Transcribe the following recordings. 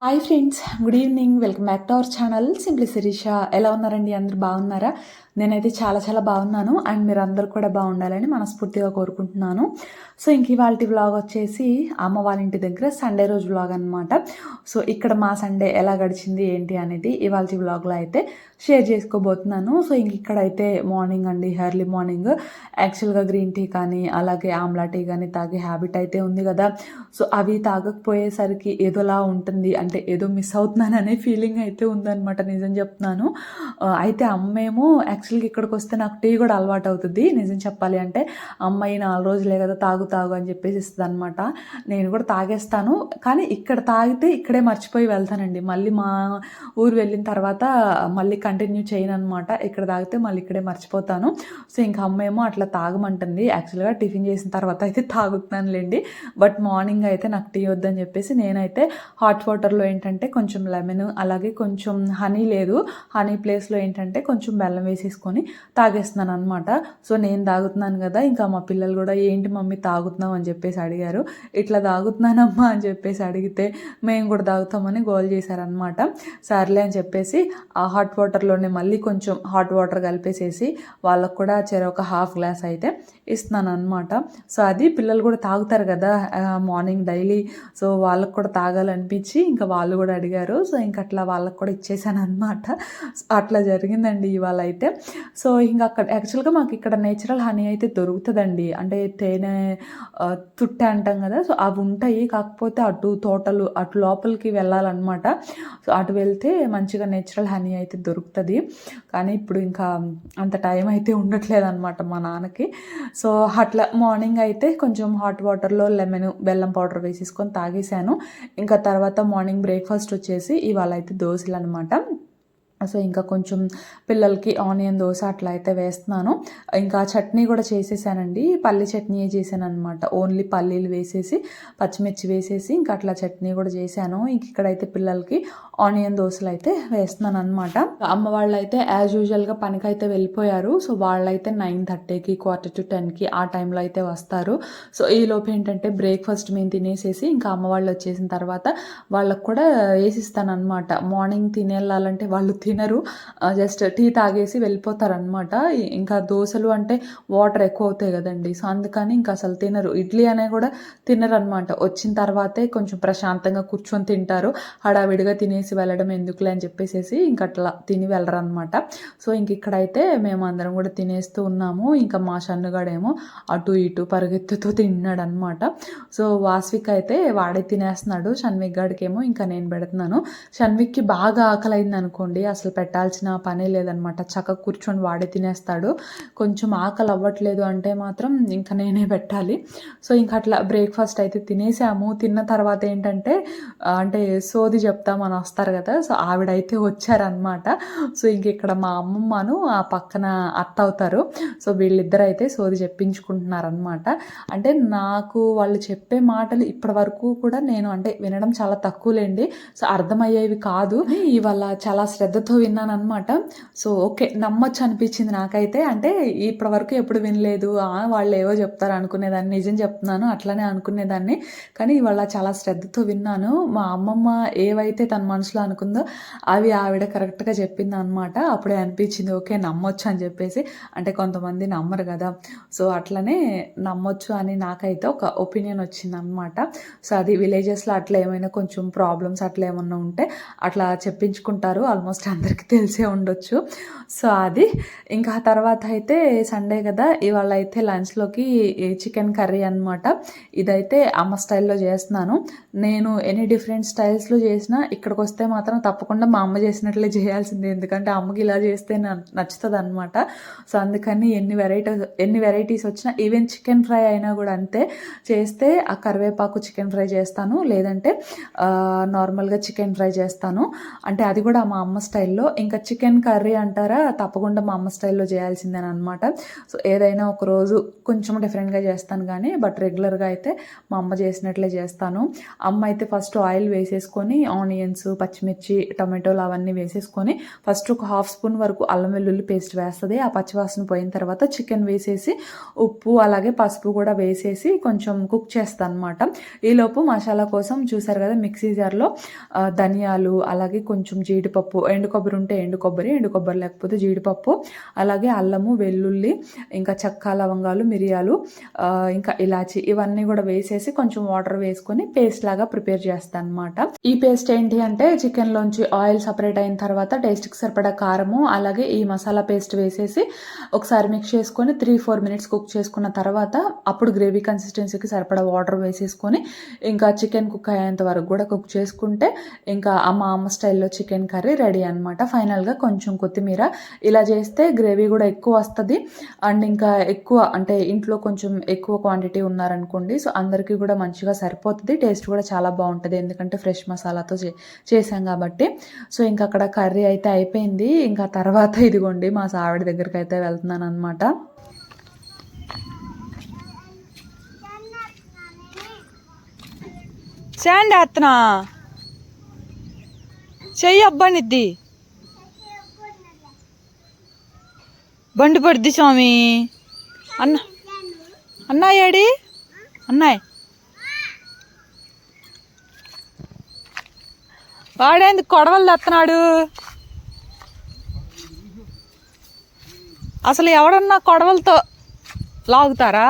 Hi friends, good evening. Welcome back to our channel simply Sirisha. ఎలా ఉన్నారండి? అందరూ బాగున్నారా? నేనైతే చాలా చాలా బాగున్నాను. అండ్ మీరు అందరూ కూడా బాగుండాలని మనస్ఫూర్తిగా కోరుకుంటున్నాను. సో ఇంక ఇవాళ వ్లాగ్ వచ్చేసి అమ్మ వాళ్ళ ఇంటి దగ్గర సండే రోజు వ్లాగ్ అనమాట. సో ఇక్కడ మా సండే ఎలా గడిచింది ఏంటి అనేది ఇవాళ వ్లాగ్లో అయితే షేర్ చేసుకోబోతున్నాను. సో ఇంక ఇక్కడైతే మార్నింగ్ అండి, ఎర్లీ మార్నింగ్ యాక్చువల్గా గ్రీన్ టీ కానీ అలాగే ఆమ్లా టీ కానీ తాగే హ్యాబిట్ అయితే ఉంది కదా. సో అవి తాగకపోయేసరికి ఏదోలా ఉంటుంది, అంటే ఏదో మిస్ అవుతున్నాను అనే ఫీలింగ్ అయితే ఉందన్నమాట. నిజం చెప్తున్నాను. అయితే అమ్మేమో యాక్చువల్గా ఇక్కడికి వస్తే నాకు టీ కూడా అలవాటు అవుతుంది. నిజం చెప్పాలి అంటే అమ్మాయి 4 రోజులే కదా తాగు అని చెప్పేసి ఇస్తుంది అనమాట. నేను కూడా తాగేస్తాను, కానీ ఇక్కడ తాగితే ఇక్కడే మర్చిపోయి వెళ్తానండి. మళ్ళీ మా ఊరు వెళ్ళిన తర్వాత మళ్ళీ కంటిన్యూ చేయను అనమాట. ఇక్కడ తాగితే మళ్ళీ ఇక్కడే మర్చిపోతాను. సో ఇంకా అమ్మేమో అట్లా తాగమంటుంది. యాక్చువల్గా టిఫిన్ చేసిన తర్వాత అయితే తాగుతున్నానులేండి, బట్ మార్నింగ్ అయితే నాకు టీ వద్దని చెప్పేసి నేనైతే హాట్ వాటర్లో ఏంటంటే కొంచెం లెమన్ అలాగే కొంచెం హనీ, లేదు హనీ ప్లేస్లో ఏంటంటే కొంచెం బెల్లం వేసేసుకొని తాగేస్తున్నాను అనమాట. సో నేను తాగుతున్నాను కదా, ఇంకా మా పిల్లలు కూడా ఏంటి మమ్మీ తాగుతున్నాం అని చెప్పేసి అడిగారు. ఇట్లా తాగుతున్నానమ్మా అని చెప్పేసి అడిగితే మేము కూడా తాగుతామని గోల్ చేశారనమాట. సర్లే అని చెప్పేసి ఆ హాట్ వాటర్లోనే మళ్ళీ కొంచెం హాట్ వాటర్ కలిపేసేసి వాళ్ళకు కూడా ఒక హాఫ్ గ్లాస్ అయితే ఇస్తున్నాను అనమాట. సో అది పిల్లలు కూడా తాగుతారు కదా మార్నింగ్ డైలీ. సో వాళ్ళకు కూడా తాగాలనిపించి ఇంకా వాళ్ళు కూడా అడిగారు. సో ఇంక అట్లా వాళ్ళకు కూడా ఇచ్చేసాను అనమాట. అట్లా జరిగిందండి ఇవాళ అయితే. సో ఇంకా అక్కడ యాక్చువల్గా మాకు ఇక్కడ నేచురల్ హనీ అయితే దొరుకుతుందండి, అంటే తేనె తుట్టె అంటాం కదా. సో అవి ఉంటాయి, కాకపోతే అటు తోటలు అటు లోపలికి వెళ్ళాలన్నమాట. సో అటు వెళ్తే మంచిగా నేచురల్ హనీ అయితే దొరుకుతుంది, కానీ ఇప్పుడు ఇంకా అంత టైం అయితే ఉండట్లేదు అనమాట మా నాన్నకి. సో అట్లా మార్నింగ్ అయితే కొంచెం హాట్ వాటర్లో లెమన్ బెల్లం పౌడర్ వేసేసుకొని తాగేసాను. ఇంకా తర్వాత మార్నింగ్ బ్రేక్ఫాస్ట్ వచ్చేసి ఇవాళ అయితే దోశలు అనమాట. సో ఇంకా కొంచెం పిల్లలకి ఆనియన్ దోశ అట్లా అయితే వేస్తున్నాను. ఇంకా చట్నీ కూడా చేసేసానండి, పల్లి చట్నీ చేశాను అనమాట. ఓన్లీ పల్లీలు వేసేసి పచ్చిమిర్చి వేసేసి ఇంకా అట్లా చట్నీ కూడా చేశాను. ఇంక ఇక్కడైతే పిల్లలకి ఆనియన్ దోశలు అయితే వేస్తున్నాను అనమాట. అమ్మ వాళ్ళు అయితే యాజ్ యూజువల్గా పనికైతే వెళ్ళిపోయారు. సో వాళ్ళైతే 9:30కి 9:45కి ఆ టైంలో అయితే వస్తారు. సో ఈ లోపు ఏంటంటే బ్రేక్ఫాస్ట్ మేము తినేసేసి ఇంకా అమ్మ వాళ్ళు వచ్చేసిన తర్వాత వాళ్ళకు కూడా వేసిస్తాను అనమాట. మార్నింగ్ తినేళ్ళాలంటే వాళ్ళు తినరు, జస్ట్ టీ తాగేసి వెళ్ళిపోతారనమాట. ఇంకా దోశలు అంటే వాటర్ ఎక్కువ అవుతాయి కదండి, సో అందుకని ఇంకా అసలు తినరు. ఇడ్లీ అనే కూడా తినరు అనమాట. వచ్చిన తర్వాతే కొంచెం ప్రశాంతంగా కూర్చొని తింటారు. హడావిడిగా తినేసి వెళ్ళడం ఎందుకులే అని చెప్పేసి ఇంక అట్లా తిని వెళ్ళరు అనమాట. సో ఇంక ఇక్కడైతే మేము అందరం కూడా తినేస్తూ ఉన్నాము. ఇంకా మా షన్నుగాడేమో అటు ఇటు పరిగెత్తుతూ తిన్నాడు అనమాట. సో వాస్విక్ అయితే వాడే తినేస్తున్నాడు, షన్విక్ గాడికేమో ఇంకా నేను పెడుతున్నాను. షన్విక్కి బాగా ఆకలైంది అనుకోండి, అసలు పెట్టాల్సిన పనే లేదనమాట. చక్కగా కూర్చొని వాడే తినేస్తాడు. కొంచెం ఆకలి అవ్వట్లేదు అంటే మాత్రం ఇంకా నేనే పెట్టాలి. సో ఇంకా అట్లా బ్రేక్ఫాస్ట్ అయితే తినేసాము. తిన్న తర్వాత ఏంటంటే అంటే సోది చెప్తామని వస్తారు కదా, సో ఆవిడైతే వచ్చారనమాట. సో ఇంక ఇక్కడ మా అమ్మమ్మను ఆ పక్కన అత్త అవుతారు. సో వీళ్ళిద్దరు అయితే సోది చెప్పించుకుంటున్నారనమాట. అంటే నాకు వాళ్ళు చెప్పే మాటలు ఇప్పటి వరకు కూడా నేను అంటే వినడం చాలా తక్కువలేండి, సో అర్థమయ్యేవి కాదు. ఇవాళ చాలా శ్రద్ధతో విన్నాను అనమాట. సో ఓకే, నమ్మొచ్చు అనిపించింది నాకైతే. అంటే ఇప్పటి వరకు ఎప్పుడు వినలేదు, వాళ్ళు ఏవో చెప్తారు అనుకునేదాన్ని. నిజం చెప్తున్నాను, అట్లనే అనుకునేదాన్ని. కానీ ఇవాళ చాలా శ్రద్ధతో విన్నాను. మా అమ్మమ్మ ఏవైతే తన మనసులో అనుకుందో అవి ఆవిడ కరెక్ట్గా చెప్పింది అనమాట. అప్పుడే అనిపించింది ఓకే నమ్మొచ్చు అని చెప్పేసి. అంటే కొంతమంది నమ్మరు కదా, సో అట్లనే నమ్మొచ్చు అని నాకైతే ఒక ఒపీనియన్ వచ్చింది అనమాట. సో అది విలేజెస్లో అట్లా ఏమైనా కొంచెం ప్రాబ్లమ్స్ అట్లా ఏమన్నా ఉంటే అట్లా చెప్పించుకుంటారు, ఆల్మోస్ట్ అందరికీ తెలిసే ఉండొచ్చు. సో అది ఇంకా తర్వాత అయితే సండే కదా, ఇవాళ అయితే లంచ్లోకి చికెన్ కర్రీ అనమాట. ఇదైతే అమ్మ స్టైల్లో చేస్తున్నాను. నేను ఎనీ డిఫరెంట్ స్టైల్స్లో చేసినా ఇక్కడికి వస్తే మాత్రం తప్పకుండా మా అమ్మ చేసినట్లే చేయాల్సిందే, ఎందుకంటే అమ్మకి ఇలా చేస్తే నచ్చుతుంది అనమాట. సో అందుకని ఎన్ని వెరైటీస్ వచ్చినా, ఈవెన్ చికెన్ ఫ్రై అయినా కూడా అంతే, చేస్తే ఆ కరివేపాకు చికెన్ ఫ్రై చేస్తాను, లేదంటే నార్మల్గా చికెన్ ఫ్రై చేస్తాను. అంటే అది కూడా మా అమ్మ స్టైల్ స్టైల్లో. ఇంకా చికెన్ కర్రీ అంటారా, తప్పకుండా మా అమ్మ స్టైల్లో చేయాల్సిందేనమాట. సో ఏదైనా ఒకరోజు కొంచెం డిఫరెంట్గా చేస్తాను కానీ బట్ రెగ్యులర్గా అయితే మా అమ్మ చేసినట్లే చేస్తాను. అమ్మ అయితే ఫస్ట్ ఆయిల్ వేసేసుకొని ఆనియన్స్, పచ్చిమిర్చి, టొమాటోలు అవన్నీ వేసేసుకొని ఫస్ట్ ఒక హాఫ్ స్పూన్ వరకు అల్లం వెల్లుల్లి పేస్ట్ వేస్తుంది. ఆ పచ్చివాసన పోయిన తర్వాత చికెన్ వేసేసి ఉప్పు అలాగే పసుపు కూడా వేసేసి కొంచెం కుక్ చేస్తాను అనమాట. ఈలోపు మసాలా కోసం చూసారు కదా మిక్సీ జార్లో ధనియాలు అలాగే కొంచెం జీడిపప్పు, ఎండు కొబ్బరి ఉంటే ఎండు కొబ్బరి లేకపోతే జీడిపప్పు, అలాగే అల్లము, వెల్లుల్లి, ఇంకా చెక్క, లవంగాలు, మిరియాలు, ఇంకా ఇలాచి ఇవన్నీ కూడా వేసేసి కొంచెం వాటర్ వేసుకొని పేస్ట్ లాగా ప్రిపేర్ చేస్తాను అనమాట. ఈ పేస్ట్ ఏంటి అంటే చికెన్లోంచి ఆయిల్ సపరేట్ అయిన తర్వాత టేస్ట్కి సరిపడా కారము అలాగే ఈ మసాలా పేస్ట్ వేసేసి ఒకసారి మిక్స్ చేసుకొని 3-4 మినిట్స్ కుక్ చేసుకున్న తర్వాత అప్పుడు గ్రేవీ కన్సిస్టెన్సీకి సరిపడా వాటర్ వేసేసుకొని ఇంకా చికెన్ కుక్ అయ్యేంత వరకు కూడా కుక్ చేసుకుంటే ఇంకా మా అమ్మ స్టైల్లో చికెన్ కర్రీ రెడీ అనమాట. ఫైనల్గా కొంచెం కొత్తిమీర, ఇలా చేస్తే గ్రేవీ కూడా ఎక్కువ వస్తుంది అండ్ ఇంకా ఎక్కువ అంటే ఇంట్లో కొంచెం ఎక్కువ క్వాంటిటీ ఉన్నారనుకోండి సో అందరికీ కూడా మంచిగా సరిపోతుంది. టేస్ట్ కూడా చాలా బాగుంటుంది ఎందుకంటే ఫ్రెష్ మసాలాతో చేసాం కాబట్టి. సో ఇంకా అక్కడ కర్రీ అయితే అయిపోయింది. ఇంకా తర్వాత ఇదిగోండి మా సావిడ దగ్గరికి అయితే వెళ్తున్నాను అనమాట. శాండ్ వేస్తున్నా చెయ్యి అబ్బానిద్ది బండి పడుద్ది స్వామి. అన్నాయేడి అన్నాయ్ వాడేందుకు కొడవలు తెస్తున్నాడు? అసలు ఎవడన్నా కొడవలతో లాగుతారా?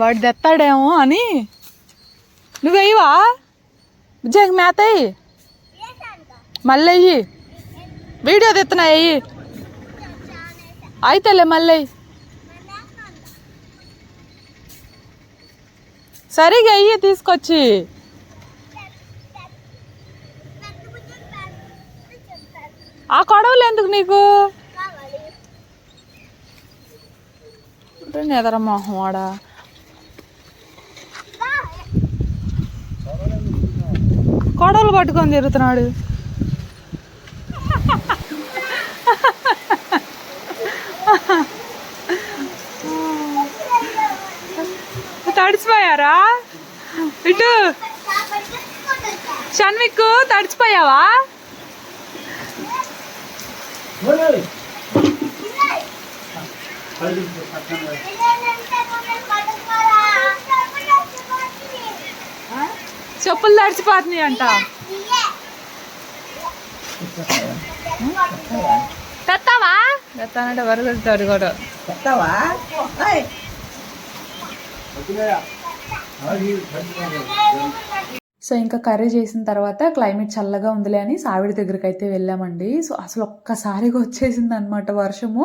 వాడు తెస్తాడేమో అని నువ్వు వెయ్యవా? విజయకి మేత అయ్యి మళ్ళీ అయ్యి వీడియో తెస్తున్నా అయ్యి అయితేలే మళ్ళీ సరిగా అయ్యి తీసుకొచ్చి ఆ కొడవలు ఎందుకు నీకు? ఎదరమ్మోహం వాడా కొడవలు పట్టుకొని తిరుగుతున్నాడు. తడిచిపోయారా? ఇటు షణ్విక్ తడిచిపోయావా? చెప్పులు తడిచిపోతున్నాయి అంట. తెస్తావా? తెస్తానంటే వరగలుగుతాడు కూడా. సో ఇంకా కర్రీ చేసిన తర్వాత క్లైమేట్ చల్లగా ఉందిలే అని సావిడి దగ్గరికి అయితే వెళ్ళామండి. సో అసలు ఒక్కసారిగా వచ్చేసింది అనమాట వర్షము.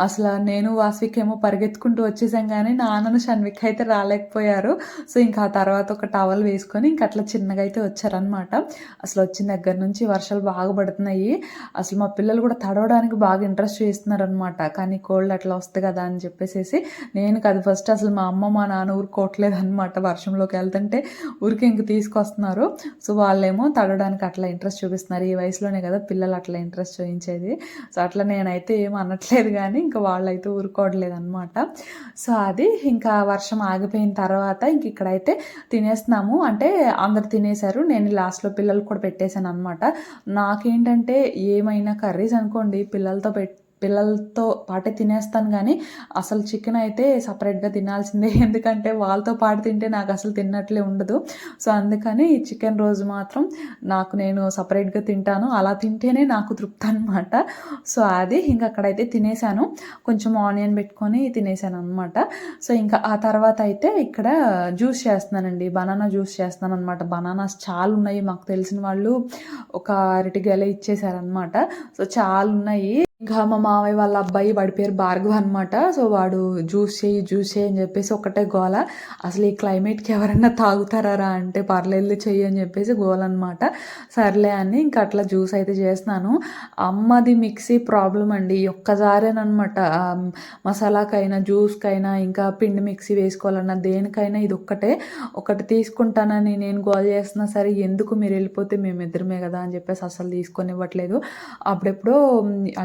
అసలు నేను వాస్విక్ ఏమో పరిగెత్తుకుంటూ వచ్చేసాం కానీ నాన్నను షణ్విక్ అయితే రాలేకపోయారు. సో ఇంకా ఆ తర్వాత ఒక టవల్ వేసుకొని ఇంకా అట్లా చిన్నగా అయితే వచ్చారనమాట. అసలు వచ్చిన దగ్గర నుంచి వర్షాలు బాగా పడుతున్నాయి. అసలు మా పిల్లలు కూడా తడవడానికి బాగా ఇంట్రెస్ట్ చేస్తున్నారు అనమాట. కానీ కోల్డ్ అట్లా వస్తుంది కదా అని చెప్పేసి నేను కాదు ఫస్ట్ అసలు మా అమ్మ మా నాన్న ఊరుకోవట్లేదు అనమాట. వర్షంలోకి వెళ్తుంటే ఊరికి ఇంక తీసుకొస్తున్నారు. సో వాళ్ళేమో తడడానికి అట్లా ఇంట్రెస్ట్ చూపిస్తున్నారు. ఈ వయసులోనే కదా పిల్లలు అట్లా ఇంట్రెస్ట్ చూపించేది. సో అట్లా నేనైతే ఏం అనట్లేదు కానీ ఇంకా వాళ్ళైతే ఊరుకోవట్లేదు అనమాట. సో అది ఇంకా వర్షం ఆగిపోయిన తర్వాత ఇంక ఇక్కడైతే తినేస్తున్నాము. అంటే అందరు తినేశారు, నేను లాస్ట్లో పిల్లలు కూడా పెట్టేశాను అనమాట. నాకేంటంటే ఏమైనా కర్రీస్ అనుకోండి పిల్లలతో పాటే తినేస్తాను కానీ అసలు చికెన్ అయితే సపరేట్గా తినాల్సిందే. ఎందుకంటే వాళ్ళతో పాటు తింటే నాకు అసలు తిన్నట్లే ఉండదు. సో అందుకని చికెన్ రోజు మాత్రం నేను సపరేట్గా తింటాను. అలా తింటేనే నాకు తృప్తి అనమాట. సో అది ఇంకా అక్కడైతే తినేసాను, కొంచెం ఆనియన్ పెట్టుకొని తినేసాను అనమాట. సో ఇంకా ఆ తర్వాత అయితే ఇక్కడ జ్యూస్ చేస్తున్నానండి, బనానా జ్యూస్ చేస్తున్నాను అనమాట. బనానాస్ చాలా ఉన్నాయి, మాకు తెలిసిన వాళ్ళు ఒక అరటి గెల ఇచ్చేసారనమాట. సో చాలా ఉన్నాయి. ఇంకా మా మామయ్య వాళ్ళ అబ్బాయి వాడి పేరు భార్గవ్ అనమాట. సో వాడు జ్యూస్ చేయి అని చెప్పేసి ఒకటే గోల. అసలు ఈ క్లైమేట్కి ఎవరన్నా తాగుతారా అంటే పర్లేదు చెయ్యి అని చెప్పేసి గోల అనమాట. సర్లే అని ఇంకా అట్లా జ్యూస్ అయితే చేస్తున్నాను. అమ్మది మిక్సీ ప్రాబ్లం అండి. ఒక్కసారేనమాట మసాలాకైనా జ్యూస్కైనా ఇంకా పిండి మిక్సీ వేసుకోవాలన్నా దేనికైనా ఇది ఒకటి తీసుకుంటానని నేను గోల చేస్తున్నా సరే ఎందుకు మీరు వెళ్ళిపోతే మేమిద్దరమే కదా అని చెప్పేసి అసలు తీసుకొని ఇవ్వట్లేదు. అప్పుడెప్పుడో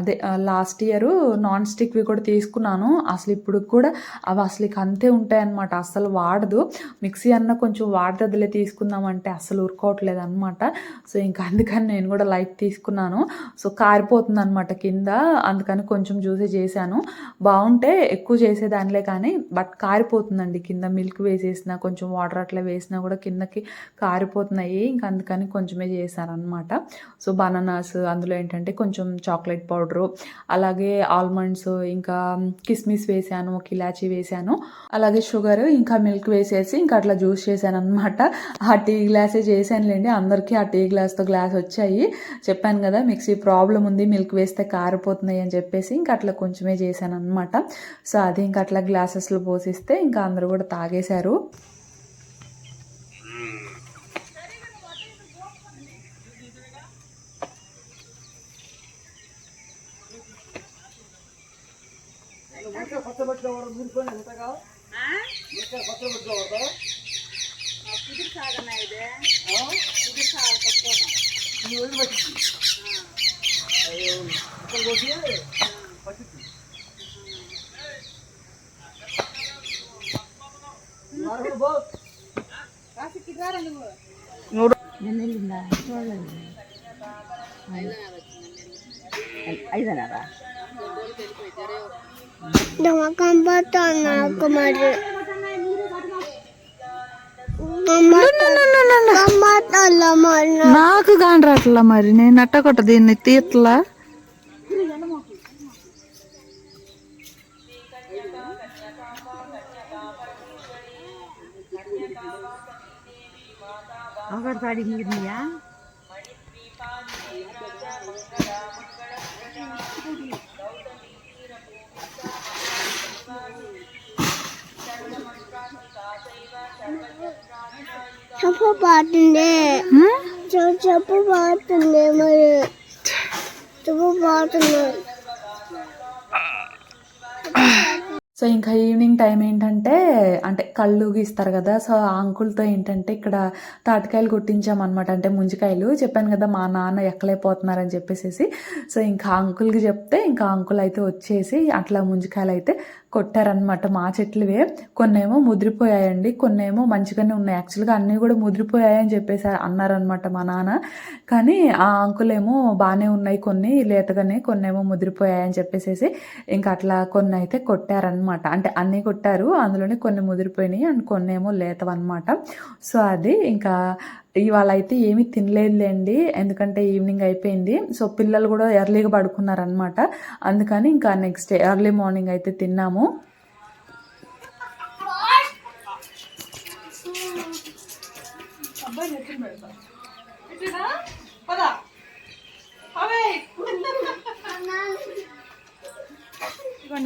అదే లాస్ట్ ఇయర్ నాన్ స్టిక్వి కూడా తీసుకున్నాను. అసలు ఇప్పుడు కూడా అవి అసలు అంతే ఉంటాయన్నమాట. అసలు వాడదు. మిక్సీ అన్న కొంచెం వాడదదిలే తీసుకుందామంటే అసలు ఉరుకోవట్లేదు అనమాట. సో ఇంకా అందుకని నేను కూడా లైట్ తీసుకున్నాను. సో కారిపోతుంది అనమాట కింద. అందుకని కొంచెం జ్యూసే చేశాను. బాగుంటే ఎక్కువ చేసేదానిలే కానీ బట్ కారిపోతుందండి కింద. మిల్క్ వేసేసినా కొంచెం వాటర్ అట్లా వేసినా కూడా కిందకి కారిపోతున్నాయి. ఇంకా అందుకని కొంచెమే చేశాను అనమాట. సో బనానాస్ అందులో ఏంటంటే కొంచెం చాక్లెట్ పౌడరు, అలాగే ఆల్మండ్స్, ఇంకా కిస్మిస్ వేసాను, ఒక ఇలాచీ వేసాను, అలాగే షుగర్ ఇంకా మిల్క్ వేసేసి ఇంకా అట్లా జ్యూస్ చేశాను అనమాట. ఆ టీ గ్లాసే చేశానులేండి. అందరికీ ఆ టీ గ్లాస్తో గ్లాస్ వచ్చాయి. చెప్పాను కదా మిక్సీ ప్రాబ్లం ఉంది, మిల్క్ వేస్తే కారిపోతున్నాయి అని చెప్పేసి ఇంకా అట్లా కొంచెమే చేశాను అనమాట. సో అది ఇంకా అట్లా గ్లాసెస్లో పోసిస్తే ఇంకా అందరూ కూడా తాగేశారు. ఐదనరా నాకు మరి నాకు కాని రాట్లా మరి నేను అట్టకొట్ట దీన్ని తీట్లా. ఒకటి తాడి మిగిలినయా చెప్పు పాడుతుంది చెప్పు పాడుతుంది మరి చెప్పు పాడుతుంది. సో ఇంకా ఈవినింగ్ టైం ఏంటంటే అంటే కళ్ళు గీస్తారు కదా. సో ఆ అంకుల్తో ఏంటంటే ఇక్కడ తాటికాయలు కొట్టించామన్నమాట. అంటే ముంజికాయలు చెప్పాను కదా మా నాన్న ఎక్కలేకపోతున్నారని చెప్పేసి. సో ఇంకా అంకుల్కి చెప్తే ఇంకా అంకుల్ అయితే వచ్చేసి అట్లా ముంజికాయలు అయితే కొట్టారనమాట. మా చెట్లువే కొన్నేమో ముదిరిపోయాయండి, కొన్నేమో మంచిగానే ఉన్నాయి. యాక్చువల్గా అన్నీ కూడా ముదిరిపోయాయని చెప్పేసి అన్నారనమాట మా నాన్న. కానీ ఆ అంకుల్ ఏమో బాగానే ఉన్నాయి, కొన్ని లేతగానే, కొన్నేమో ముదిరిపోయాయని చెప్పేసి ఇంకా అట్లా కొన్ని అయితే కొట్టారనమాట. అంటే అన్నీ కొట్టారు, అందులోనే కొన్ని ముదిరిపోయినాయి అండ్ కొన్ని ఏమో లేతవన్నమాట. సో అది ఇంకా ఇవాళ అయితే ఏమీ తినలేదులేండి, ఎందుకంటే ఈవినింగ్ అయిపోయింది. సో పిల్లలు కూడా ఎర్లీగా పడుకున్నారనమాట. అందుకని ఇంకా నెక్స్ట్ డే ఎర్లీ మార్నింగ్ అయితే తిన్నాము.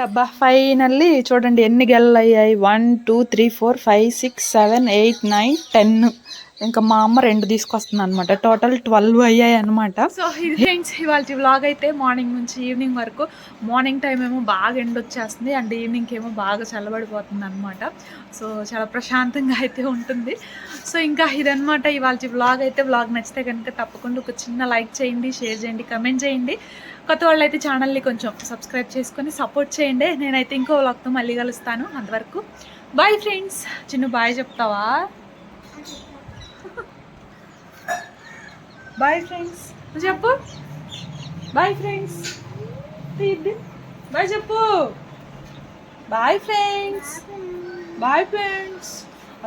అబ్బా ఫైనల్లీ చూడండి ఎన్ని గెలలు అయ్యాయి. 1 2 3 4 5 6 7 8 9 10. ఇంకా మా అమ్మ 2 తీసుకొస్తుంది అనమాట. టోటల్ 12 అయ్యాయి అనమాట. సో ఇది ఫ్రెండ్స్ ఇవాళ వ్లాగ్ అయితే మార్నింగ్ నుంచి ఈవినింగ్ వరకు. మార్నింగ్ టైం ఏమో బాగా ఎండ వచ్చేస్తుంది అండ్ ఈవినింగ్కి ఏమో బాగా చల్లబడిపోతుంది అనమాట. సో చాలా ప్రశాంతంగా అయితే ఉంటుంది. సో ఇంకా ఇదనమాట ఇవాళ వ్లాగ్ అయితే. వ్లాగ్ నచ్చితే కనుక తప్పకుండా ఒక చిన్న లైక్ చేయండి, షేర్ చేయండి, కమెంట్ చేయండి. కొత్త వాళ్ళు అయితే ఛానల్ని కొంచెం సబ్స్క్రైబ్ చేసుకొని సపోర్ట్ చేయండి. నేనైతే ఇంకో వ్లాగ్తో మళ్ళీ కలుస్తాను. అంతవరకు బాయ్ ఫ్రెండ్స్. చిన్న బాయ్ చెప్తావా? బాయ్ ఫ్రెండ్స్ చెప్పు. బాయ్ ఫ్రెండ్స్, బాయ్ చెప్పు. Bye friends, bye friends.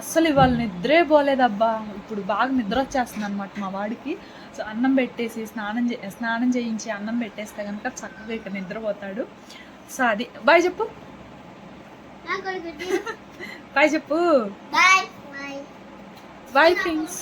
అస్సలు ఇవాళ నిద్రే పోలేదబ్బా. ఇప్పుడు బాగా నిద్ర వచ్చేస్తుంది అనమాట మా వాడికి. సో అన్నం పెట్టేసి స్నానం చేయించి అన్నం పెట్టేస్తే కనుక చక్కగా ఇక్కడ నిద్రపోతాడు. సో అది బాయ్ చెప్పు. బాయ్ చెప్పు. Bye friends.